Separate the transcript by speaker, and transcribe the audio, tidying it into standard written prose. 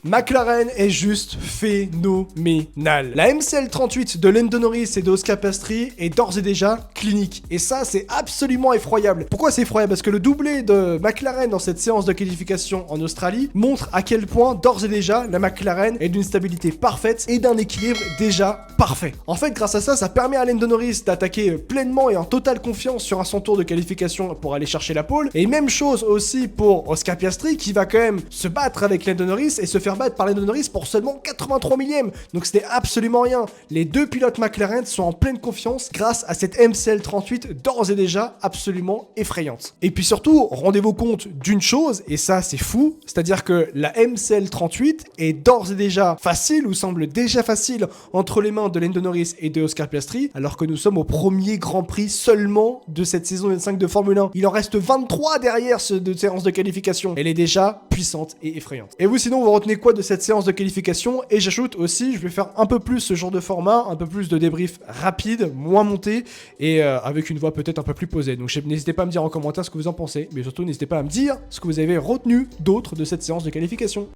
Speaker 1: McLaren est juste phénoménal. La MCL38 de Lando Norris et de Oscar Piastri est d'ores et déjà clinique. Et ça, c'est absolument effroyable. Pourquoi c'est effroyable? Parce que le doublé de McLaren dans cette séance de qualification en Australie montre à quel point, d'ores et déjà, la McLaren est d'une stabilité parfaite et d'un équilibre déjà parfait. En fait, grâce à ça, ça permet à Lando Norris d'attaquer pleinement et en totale confiance sur son tour de qualification pour aller chercher la pole. Et même chose aussi pour Oscar Piastri qui va quand même se battre avec Lando Norris et se faire battre par Lando Norris pour seulement 83 millièmes. Donc c'était absolument rien. Les deux pilotes McLaren sont en pleine confiance grâce à cette MCL38 d'ores et déjà absolument effrayante. Et puis surtout, rendez-vous compte d'une chose, et ça c'est fou, c'est-à-dire que la MCL38 est d'ores et déjà facile, ou semble déjà facile, entre les mains de Lando Norris et de Oscar Piastri, alors que nous sommes au premier Grand Prix seulement de cette saison 25 de Formule 1. Il en reste 23 derrière de séance de qualification. Elle est déjà puissante et effrayante. Et vous sinon, vous retenez quoi de cette séance de qualification? Et j'ajoute aussi, je vais faire un peu plus ce genre de format, un peu plus de débrief rapide, moins monté, et avec une voix peut-être un peu plus posée. Donc n'hésitez pas à me dire en commentaire ce que vous en pensez, mais surtout n'hésitez pas à me dire ce que vous avez retenu d'autre de cette séance de qualification.